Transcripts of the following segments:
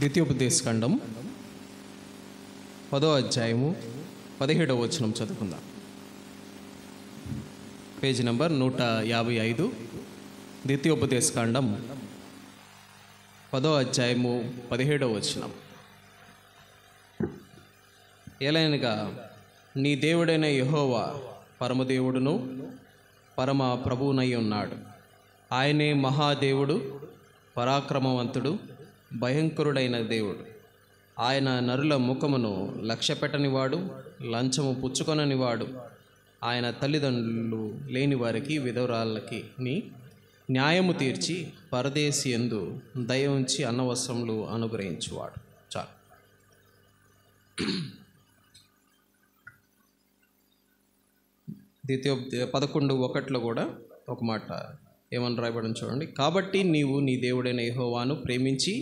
ద్వితీయోపదేశకాండం 10వ అధ్యాయము 17వ వచనం చదువుకుందాం. Page number 155. ద్వితీయోపదేశకాండం 10వ అధ్యాయము 17వ వచనం. ఏలైనగా నీ దేవుడైన యెహోవా పరమదేవుడును పరమ ప్రభువునై ఉన్నాడు. ఆయనే మహాదేవుడు, పరాక్రమవంతుడు, భయంకరుడైన దేవుడు. ఆయన నరుల ముఖమును లక్ష్యపెట్టనివాడు, లంచము పుచ్చుకొననివాడు. ఆయన తల్లిదండ్రులు లేని వారికి, విధవరాళ్ళకి న్యాయము తీర్చి పరదేశి యందు దయ ఉంచి అన్నవస్త్రములు అనుగ్రహించువాడు. చాలు. 11:1 కూడా ఒక మాట ఏమని రాయబడిన చూడండి. కాబట్టి నీవు నీ దేవుడైన యెహోవాను ప్రేమించి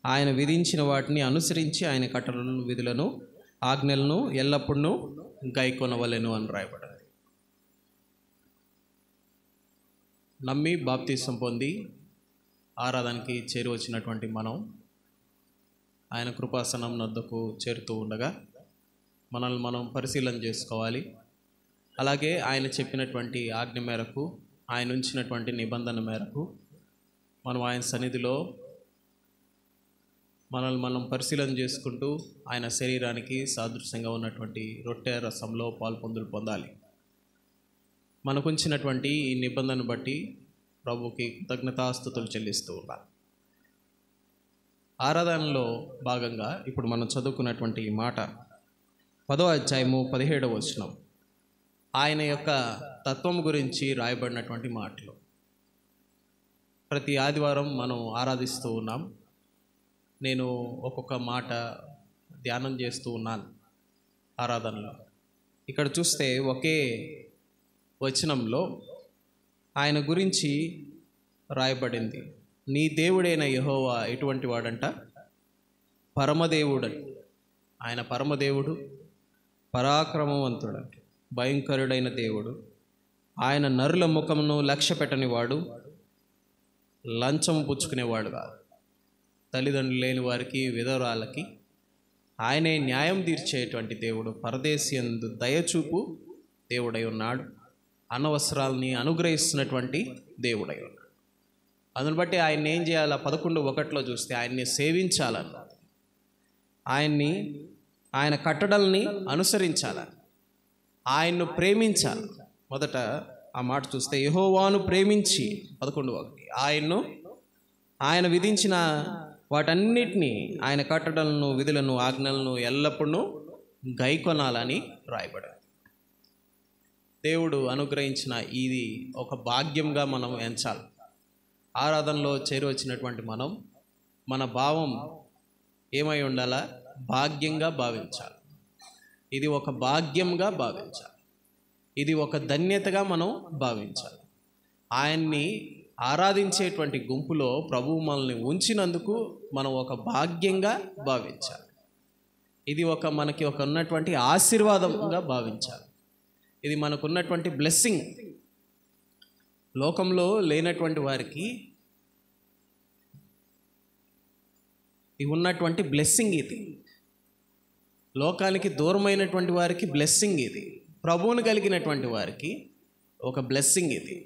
ఆయన విధించిన వాటిని అనుసరించి ఆయన కట్టడలను, విధులను, ఆజ్ఞలను ఎల్లప్పుడూ గైకొనవలెను అని రాయబడింది. నమ్మి బాప్తిసం పొంది ఆరాధనకి చేరి వచ్చినటువంటి మనం ఆయన కృపాసనం వద్దకు చేరుతూ ఉండగా మనల్ని మనం పరిశీలన చేసుకోవాలి. అలాగే ఆయన చెప్పినటువంటి ఆజ్ఞ మేరకు, ఆయన ఉంచినటువంటి నిబంధన మేరకు మనం ఆయన సన్నిధిలో మనల్ని మనం పరిశీలన చేసుకుంటూ ఆయన శరీరానికి సాదృశ్యంగా ఉన్నటువంటి రొట్టె రసంలో పొందాలి. మనకు ఉంచినటువంటి ఈ నిబంధనను బట్టి ప్రభువుకి కృతజ్ఞతాస్తుతులు చెల్లిస్తూ ఉండాలి. ఆరాధనలో భాగంగా ఇప్పుడు మనం చదువుకున్నటువంటి ఈ మాట 10వ అధ్యాయము 17వ వచనం. ఆయన యొక్క తత్వం గురించి రాయబడినటువంటి మాటలు. ప్రతి ఆదివారం మనం ఆరాధిస్తూ ఉన్నాం. నేను ఒక్కొక్క మాట ధ్యానం చేస్తూ ఉన్నాను ఆరాధనలో. ఇక్కడ చూస్తే ఒకే వచనంలో ఆయన గురించి రాయబడింది. నీ దేవుడైన యెహోవా ఎటువంటి వాడంట? పరమదేవుడు. ఆయన పరమదేవుడు, పరాక్రమవంతుడు, భయంకరుడైన దేవుడు. ఆయన నరుల ముఖమును లక్ష్య పెట్టని వాడు, లంచం పుచ్చుకునేవాడు కాదు. తల్లిదండ్రులు లేని వారికి, విధవరాళ్ళకి ఆయనే న్యాయం తీర్చేటువంటి దేవుడు. పరదేశి యందు దయచూపు దేవుడై ఉన్నాడు. అనవసరాలని అనుగ్రహిస్తున్నటువంటి దేవుడై ఉన్నాడు. అందుని బట్టి ఆయన్ని ఏం చేయాలా? 11:1 చూస్తే ఆయన్ని సేవించాలన్నది, ఆయన కట్టడల్ని అనుసరించాలని, ఆయన్ను ప్రేమించాలి. మొదట ఆ మాట చూస్తే యెహోవాను ప్రేమించి 11:1 ఆయన విధించిన వాటన్నిటినీ, ఆయన కట్టడలను, విధులను, ఆజ్ఞలను ఎల్లప్పుడూ గైకొనాలని రాయబడింది. దేవుడు అనుగ్రహించిన ఇది ఒక భాగ్యంగా మనం ఎంచాలి. ఆరాధనలో చేరి వచ్చినటువంటి మనం మన భావం ఏమై ఉండాలా? భాగ్యంగా భావించాలి. ఇది ఒక భాగ్యంగా భావించాలి. ఇది ఒక ధన్యతగా మనం భావించాలి. ఆయన్ని ఆరాధించేటువంటి గుంపులో ప్రభువు మనల్ని ఉంచినందుకు మనం ఒక భాగ్యంగా భావించాలి. ఇది మనకి ఉన్నటువంటి ఆశీర్వాదంగా భావించాలి. ఇది మనకున్నటువంటి బ్లెస్సింగ్. లోకంలో లేనటువంటి వారికి ఇది ఉన్నటువంటి బ్లెస్సింగ్. ఇది లోకానికి దూరమైనటువంటి వారికి బ్లెస్సింగ్. ఇది ప్రభువును కలిగినటువంటి వారికి ఒక బ్లెస్సింగ్. ఇది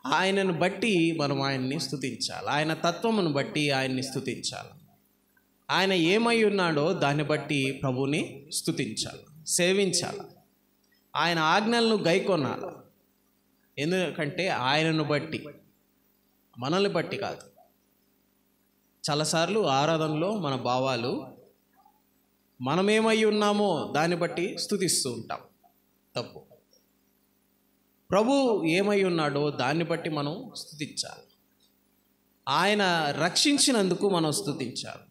ఆయనను బట్టి మనం ఆయన్ని స్తుతించాలి. ఆయన తత్వమును బట్టి ఆయన్ని స్తుతించాలి. ఆయన ఏమై ఉన్నాడో దాన్ని బట్టి ప్రభువుని స్తుతించాలి, సేవించాలి. ఆయన ఆజ్ఞలను గైకొనాలి. ఎందుకంటే ఆయనను బట్టి, మనల్ని బట్టి కాదు. చాలాసార్లు ఆరాధనలో మన భావాలు మనమేమై ఉన్నామో దాన్ని బట్టి స్తుతిస్తూ ఉంటాం. తప్పు. ప్రభు ఏమై ఉన్నాడో దాన్ని బట్టి మనం స్తుతించాలి. ఆయన రక్షించినందుకు మనం స్తుతించాలి.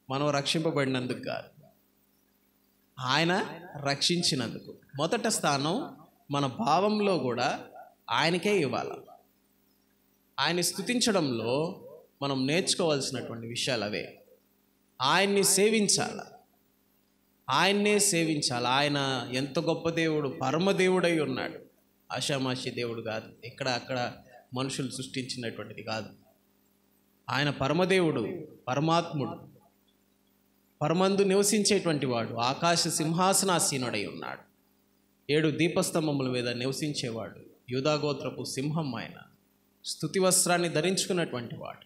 మనం రక్షింపబడినందుకు కాదు, ఆయన రక్షించినందుకు. మొదట స్థానం మన భావంలో కూడా ఆయనకే ఇవ్వాలి. ఆయన్ని స్తుతించడంలో మనం నేర్చుకోవాల్సినటువంటి విషయాలు అవే. ఆయన్ని సేవించాలి, ఆయన్నే సేవించాలి. ఆయన ఎంత గొప్ప దేవుడు, పరమదేవుడై ఉన్నాడు. ఆషామాషి దేవుడు కాదు, ఇక్కడ అక్కడ మనుషులు సృష్టించినటువంటిది కాదు. ఆయన పరమదేవుడు, పరమాత్ముడు, పరమందు నివసించేటువంటి వాడు, ఆకాశ సింహాసనాసీనుడై ఉన్నాడు. 7 దీపస్తంభముల మీద నివసించేవాడు, యూదాగోత్రపు సింహం ఆయన, స్తుతి వస్త్రాన్ని ధరించుకున్నటువంటి వాడు,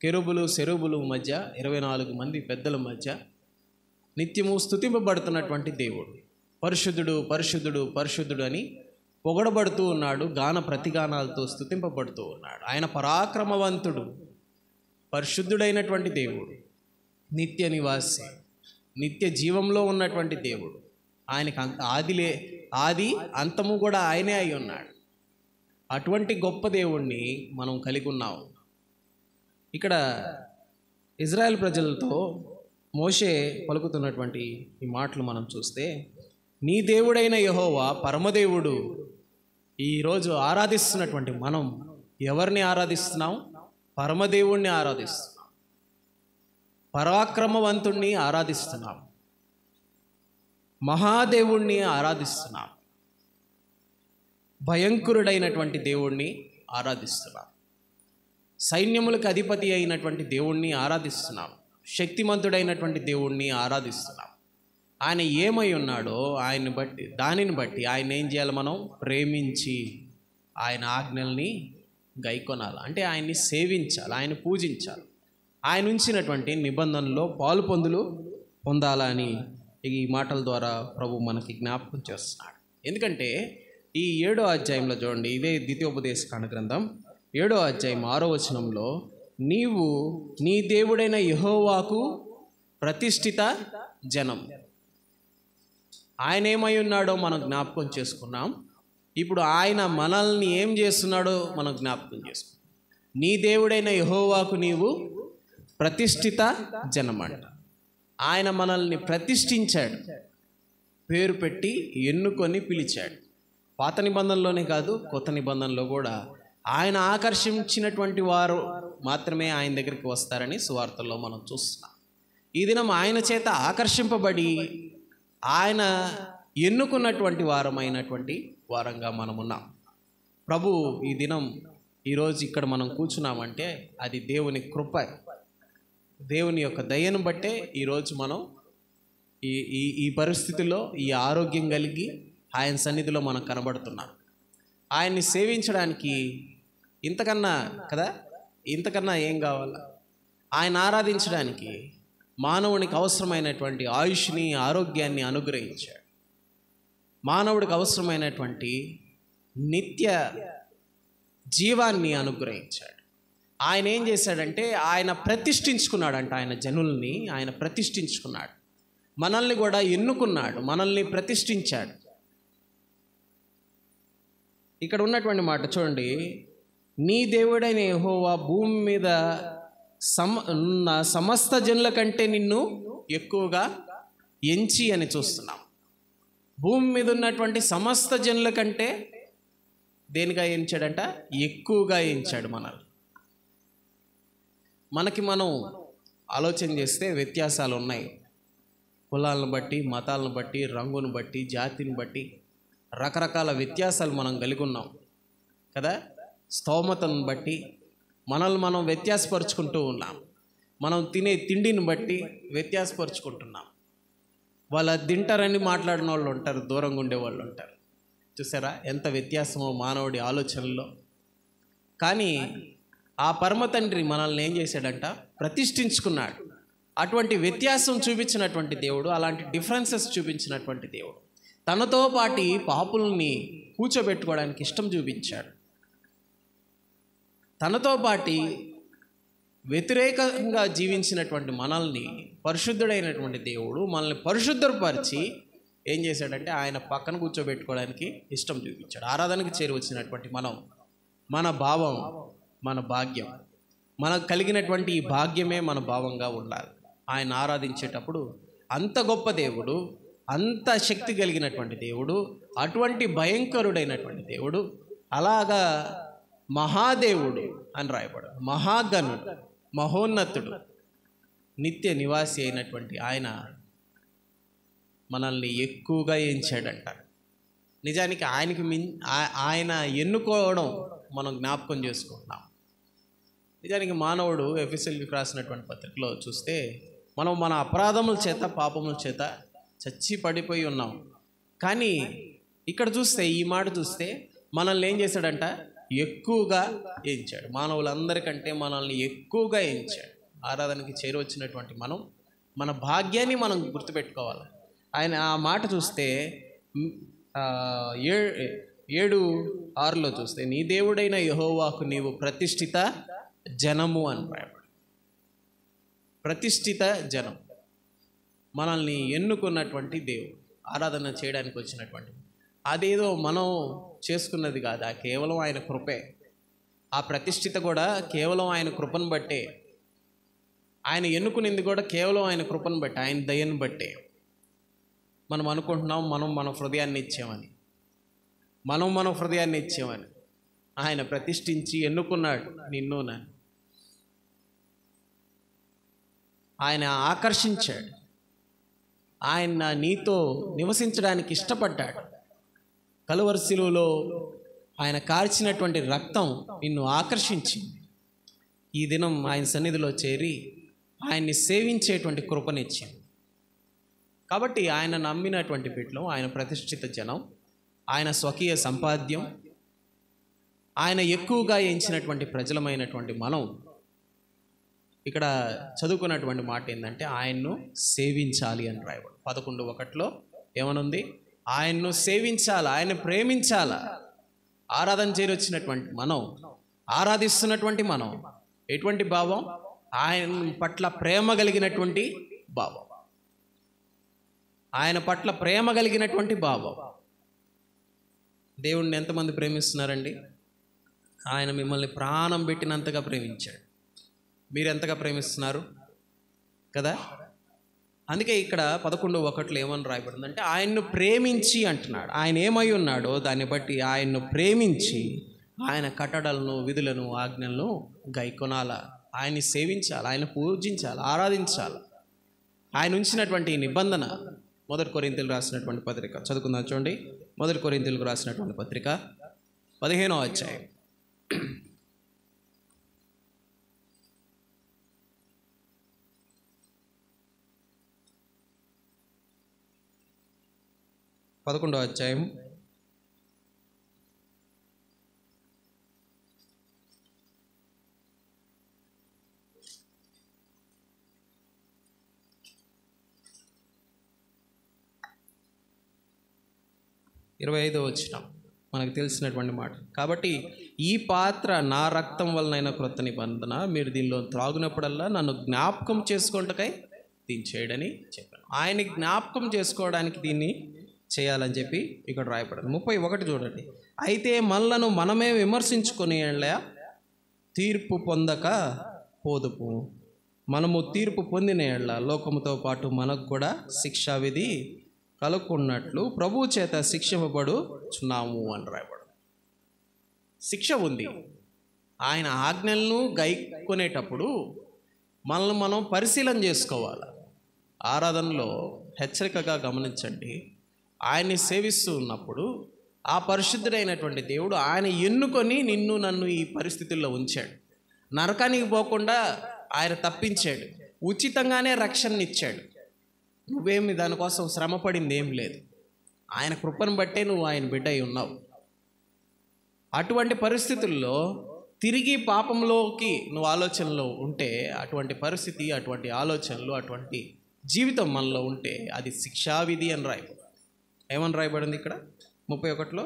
కెరూబులు సెరూబులు మధ్య 24 మంది పెద్దల మధ్య నిత్యము స్తుతింపబడుతున్నటువంటి దేవుడు. పరిశుద్ధుడు పరిశుద్ధుడు పరిశుద్ధుడు అని పొగడబడుతూ ఉన్నాడు, గాన ప్రతిగానాలతో స్తుతింపబడుతూ ఉన్నాడు. ఆయన పరాక్రమవంతుడు, పరిశుద్ధుడైనటువంటి దేవుడు, నిత్య నివాసి, నిత్య జీవంలో ఉన్నటువంటి దేవుడు. ఆయనకి ఆది అంతము కూడా ఆయనే అయి ఉన్నాడు. అటువంటి గొప్ప దేవుణ్ణి మనం కలిగి ఉన్నాము. ఇక్కడ ఇజ్రాయెల్ ప్రజలతో మోషే పలుకుతున్నటువంటి ఈ మాటలు మనం చూస్తే, నీ దేవుడైన యెహోవా పరమదేవుడు. ఈరోజు ఆరాధిస్తున్నటువంటి మనం ఎవరిని ఆరాధిస్తున్నాం? పరమదేవుణ్ణి ఆరాధిస్తున్నాం, పరాక్రమవంతుణ్ణి ఆరాధిస్తున్నాం, మహాదేవుణ్ణి ఆరాధిస్తున్నాం, భయంకరుడైనటువంటి దేవుణ్ణి ఆరాధిస్తున్నాం, సైన్యములకు అధిపతి అయినటువంటి దేవుణ్ణి ఆరాధిస్తున్నాం, శక్తిమంతుడైనటువంటి దేవుణ్ణి ఆరాధిస్తున్నాం. ఆయన ఏమై ఉన్నాడో దానిని బట్టి ఆయన ఏం చేయాలి? మనం ప్రేమించి ఆయన ఆజ్ఞల్ని గైకొనాలి. అంటే ఆయన్ని సేవించాలి, ఆయన పూజించాలి, ఆయన ఉంచినటువంటి నిబంధనలో పాలు పొందాలని ఈ మాటల ద్వారా ప్రభు మనకి జ్ఞాపకం చేస్తున్నాడు. ఎందుకంటే ఈ 7వ అధ్యాయంలో చూడండి, ఇదే ద్వితీయోపదేశకాండ గ్రంథం 7వ అధ్యాయం 6వ వచనంలో, నీవు నీ దేవుడైన యెహోవాకు ప్రతిష్ఠిత జనం. ఆయన ఏమై ఉన్నాడో మనం జ్ఞాపకం చేసుకున్నాం. ఇప్పుడు ఆయన మనల్ని ఏం చేస్తున్నాడో మనం జ్ఞాపకం చేసుకున్నాం. నీ దేవుడైన యెహోవాకు నీవు ప్రతిష్ఠిత జనం అంట. ఆయన మనల్ని ప్రతిష్ఠించాడు, పేరు పెట్టి ఎన్నుకొని పిలిచాడు. పాత నిబంధనలోనే కాదు, కొత్త నిబంధనలో కూడా ఆయన ఆకర్షించినటువంటి వారు మాత్రమే ఆయన దగ్గరికి వస్తారని సువార్తల్లో మనం చూస్తున్నాం. ఈ దినం ఆయన చేత ఆకర్షింపబడి ఆయన ఎన్నుకున్నటువంటి వారంగా మనం ఉన్నాం. ప్రభు ఈ దినం ఈరోజు ఇక్కడ మనం కూర్చున్నామంటే అది దేవుని కృప, దేవుని యొక్క దయను బట్టే ఈరోజు మనం ఈ పరిస్థితుల్లో ఈ ఆరోగ్యం కలిగి ఆయన సన్నిధిలో మనం కనబడుతున్నాం. ఆయన్ని సేవించడానికి ఇంతకన్నా ఏం కావాలా? ఆయన ఆరాధించడానికి మానవునికి అవసరమైనటువంటి ఆయుష్ని, ఆరోగ్యాన్ని అనుగ్రహించాడు. మానవుడికి అవసరమైనటువంటి నిత్య జీవాన్ని అనుగ్రహించాడు. ఆయన ఏం చేశాడంటే ఆయన ప్రతిష్ఠించుకున్నాడంట. ఆయన జనుల్ని ఆయన ప్రతిష్ఠించుకున్నాడు, మనల్ని కూడా ఎన్నుకున్నాడు, మనల్ని ప్రతిష్ఠించాడు. ఇక్కడ ఉన్నటువంటి మాట చూడండి, నీ దేవుడైన యెహోవా భూమి మీద ఉన్న సమస్త జనుల కంటే నిన్ను ఎక్కువగా ఎంచి అని చూస్తున్నాం. భూమి మీద ఉన్నటువంటి సమస్త జనుల కంటే దేనిగా ఎంచాడంట? ఎక్కువగా ఎంచాడు మనల్ని. మనం ఆలోచన చేస్తే వ్యత్యాసాలు ఉన్నాయి. కులాలను బట్టి, మతాలను బట్టి, రంగును బట్టి, జాతిని బట్టి రకరకాల వ్యత్యాసాలు మనం కలిగి ఉన్నాం కదా. స్తోమతను బట్టి మనల్ని మనం వ్యత్యాసపరుచుకుంటూ ఉన్నాం. మనం తినే తిండిని బట్టి వ్యత్యాసపరుచుకుంటున్నాం. వాళ్ళు తింటారని మాట్లాడిన వాళ్ళు ఉంటారు, దూరంగా ఉండే వాళ్ళు ఉంటారు. చూసారా ఎంత వ్యత్యాసమో మానవుడి ఆలోచనలో. కానీ ఆ పరమ తండ్రి మనల్ని ఏం చేశాడంట? ప్రతిష్ఠించుకున్నాడు. అటువంటి వ్యత్యాసం చూపించినటువంటి దేవుడు, అలాంటి డిఫరెన్సెస్ చూపించినటువంటి దేవుడు తనతో పాటి పాపుల్ని కూర్చోబెట్టుకోవడానికి ఇష్టం చూపించాడు. తనతో పాటి వ్యతిరేకంగా జీవించినటువంటి మనల్ని పరిశుద్ధుడైనటువంటి దేవుడు మనల్ని పరిశుద్ధపరిచి ఏం చేశాడంటే ఆయన పక్కన కూర్చోబెట్టుకోవడానికి ఇష్టం చూపించాడు. ఆరాధనకు చేరి వచ్చినటువంటి మన భావం, మన భాగ్యం, మనకు కలిగినటువంటి ఈ భాగ్యమే మన భావంగా ఉండాలి. ఆయన ఆరాధించేటప్పుడు అంత గొప్ప దేవుడు, అంత శక్తి కలిగినటువంటి దేవుడు, అటువంటి భయంకరుడైనటువంటి దేవుడు, అలాగా మహాదేవుడు అని రాయబడు, మహాగణుడు, మహోన్నతుడు, నిత్య నివాసి అయినటువంటి ఆయన మనల్ని ఎక్కువగా ఎంచాడంట. నిజానికి ఆయన ఎన్నుకోవడం మనం జ్ఞాపకం చేసుకుంటున్నాం. నిజానికి మానవుడు ఎఫెసీయులకు రాసినటువంటి పత్రికలో చూస్తే మనం మన అపరాధముల చేత పాపముల చేత చచ్చి పడిపోయి ఉన్నాం. కానీ ఇక్కడ చూస్తే, ఈ మాట చూస్తే మనల్ని ఏం చేశాడంట? ఎక్కువగా ఎంచాడు. మానవులందరికంటే మనల్ని ఎక్కువగా ఎంచాడు. ఆరాధనకి చేరువచ్చినటువంటి మనం మన భాగ్యాన్ని మనం గుర్తుపెట్టుకోవాలి. ఆయన ఆ మాట చూస్తే 7:6 చూస్తే, నీ దేవుడైన యెహోవాకు నీవు ప్రతిష్ఠిత జనము అని రాయబడి. ప్రతిష్ఠిత జనం, మనల్ని ఎన్నుకున్నటువంటి దేవుడు, ఆరాధన చేయడానికి వచ్చినటువంటి. అదేదో మనం చేసుకున్నది కాదు, కేవలం ఆయన కృపే. ఆ ప్రతిష్ఠిత కూడా కేవలం ఆయన కృపను బట్టే. ఆయన ఎన్నుకునింది కూడా కేవలం ఆయన కృపను బట్టి, ఆయన దయను బట్టే. మనం అనుకుంటున్నాం మనం మన హృదయాన్ని ఇచ్చామని, మన హృదయాన్ని ఇచ్చామని. ఆయన ప్రతిష్ఠించి ఎన్నుకున్నాడు నిన్ను నన్ను. ఆయన ఆకర్షించాడు. ఆయన నీతో నివసించడానికి ఇష్టపడ్డాడు. కలువరి శిలువలో ఆయన కార్చినటువంటి రక్తం నిన్ను ఆకర్షించింది. ఈ దినం ఆయన సన్నిధిలో చేరి ఆయన్ని సేవించేటువంటి కృపనిచ్చింది. కాబట్టి ఆయన నమ్మినటువంటి బిడ్డలు, ఆయన ప్రతిష్ఠిత జనం, ఆయన స్వకీయ సంపాద్యం, ఆయన ఎక్కువగా ఎంచినటువంటి ప్రజలమైనటువంటి మనం ఇక్కడ చదువుకున్నటువంటి మాట ఏంటంటే, ఆయన్ను సేవించాలి అని రాయబడి. 11:1 ఏమనుంది? ఆయన్ను సేవించాలా, ఆయన ప్రేమించాలా. ఆరాధన చేరొచ్చినటువంటి మనం, ఆరాధిస్తున్నటువంటి మనం ఎటువంటి భావం? ఆయన పట్ల ప్రేమ కలిగినటువంటి భావం. ఆయన పట్ల ప్రేమ కలిగినటువంటి భావం. దేవుణ్ణి ఎంతమంది ప్రేమిస్తున్నారండి? ఆయన మిమ్మల్ని ప్రాణం పెట్టినంతగా ప్రేమించాడు. మీరు ఎంతగా ప్రేమిస్తున్నారు కదా? అందుకే ఇక్కడ 11:1 ఏమని రాయబడిందంటే, ఆయన్ను ప్రేమించి అంటున్నాడు. ఆయన ఏమై ఉన్నాడో దాన్ని బట్టి ఆయన్ను ప్రేమించి ఆయన కట్టడలను, విధులను, ఆజ్ఞలను గైకొనాల. ఆయన్ని సేవించాలి, ఆయన పూజించాలి, ఆరాధించాలి. ఆయన ఉంచినటువంటి నిబంధన 1 కొరింథీయులకు రాసినటువంటి పత్రిక చదువుకుందాం చూడండి. 1 కొరింథీయులకు రాసినటువంటి పత్రిక 15వ అధ్యాయం. పదకొండవ అధ్యాయం 25వ వచనం మనకు తెలిసినటువంటి మాట. కాబట్టి ఈ పాత్ర నా రక్తం వలనైన క్రొత్త నిబంధన, మీరు దీనిలో త్రాగునప్పుడల్లా నన్ను జ్ఞాపకం చేసుకొనుటకై దీన్ని చేయడని చెప్పాను. ఆయన్ని జ్ఞాపకం చేసుకోవడానికి దీన్ని చేయాలని చెప్పి ఇక్కడ రాయబడింది. 31 చూడండి. అయితే మనలను మనమే విమర్శించుకొని తీర్పు పొందక పోదుపు. మనము తీర్పు పొందిన ఎడల లోకముతో పాటు మనకు కూడా శిక్షా విధి కలుక్కున్నట్లు ప్రభువు చేత శిక్షింపబడుచున్నాము అని రాయబడు. శిక్ష ఉంది. ఆయన ఆజ్ఞలను గైకొనేటప్పుడు మనల్ని మనం పరిశీలన చేసుకోవాలి. ఆరాధనలో హెచ్చరికగా గమనించండి. ఆయన్ని సేవిస్తూ ఉన్నప్పుడు ఆ పరిశుద్ధుడైనటువంటి దేవుడు ఆయన ఎన్నుకొని నిన్ను నన్ను ఈ పరిస్థితుల్లో ఉంచాడు. నరకానికి పోకుండా ఆయన తప్పించాడు. ఉచితంగానే రక్షణనిచ్చాడు. నువ్వేమి దానికోసం శ్రమపడింది ఏం లేదు. ఆయన కృపను బట్టే నువ్వు ఆయన బిడ్డ అయి ఉన్నావు. అటువంటి పరిస్థితుల్లో తిరిగి పాపంలోకి నువ్వు ఆలోచనలో ఉంటే, అటువంటి పరిస్థితి, అటువంటి ఆలోచనలు, అటువంటి జీవితం మనలో ఉంటే అది శిక్షావిధి అని రాయబడింది. ఏమని రాయబడింది ఇక్కడ 31లో?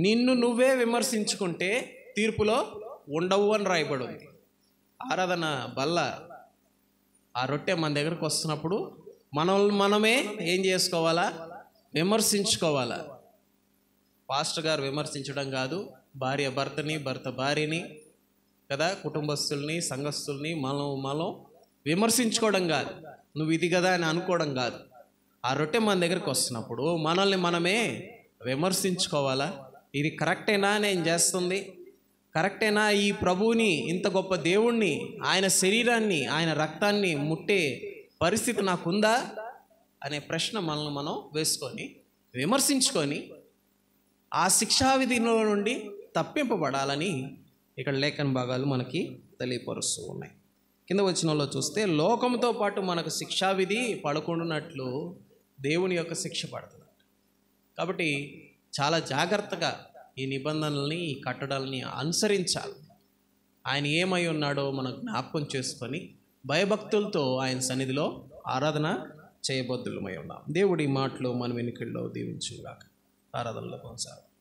నిన్ను నువ్వే విమర్శించుకుంటే తీర్పులో ఉండవు అని రాయబడింది. ఆరాధన బల్ల, ఆ రొట్టె మన దగ్గరకు వస్తున్నప్పుడు మనమే ఏం చేసుకోవాలా? విమర్శించుకోవాలా. పాస్టర్ గారు విమర్శించడం కాదు, భార్య భర్తని, భర్త భార్యని కదా, కుటుంబస్తుల్ని, సంఘస్థుల్ని మనం విమర్శించుకోవడం కాదు. నువ్వు ఇది కదా అని అనుకోవడం కాదు. ఆ రొట్టె మన దగ్గరికి వస్తున్నప్పుడు మనల్ని మనమే విమర్శించుకోవాలా. ఇది కరెక్టేనా నేను చేస్తుంది? కరెక్టేనా? ఈ ప్రభువుని, ఇంత గొప్ప దేవుణ్ణి, ఆయన శరీరాన్ని, ఆయన రక్తాన్ని ముట్టే పరిస్థితి నాకుందా అనే ప్రశ్న మనల్ని మనం వేసుకొని విమర్శించుకొని ఆ శిక్షావిధిలో నుండి తప్పింపబడాలని ఇక్కడ లేఖన భాగాలు మనకి తెలియపరుస్తూ ఉన్నాయి. కింద వచనంలో చూస్తే లోకంతో పాటు మనకు శిక్షావిధి పడకుండానట్లు దేవుని యొక్క శిక్ష పడుతుంది. కాబట్టి చాలా జాగ్రత్తగా ఈ నిబంధనల్ని, ఈ కట్టడాలని అనుసరించాలి. ఆయన ఏమై ఉన్నాడో మనం జ్ఞాపకం చేసుకొని భయభక్తులతో ఆయన సన్నిధిలో ఆరాధన చేయబద్దులమై ఉన్నాం. దేవుడి మాటలు మన వెనుకల్లో దీవించుగాక. ఆరాధనలో కొనసాగు.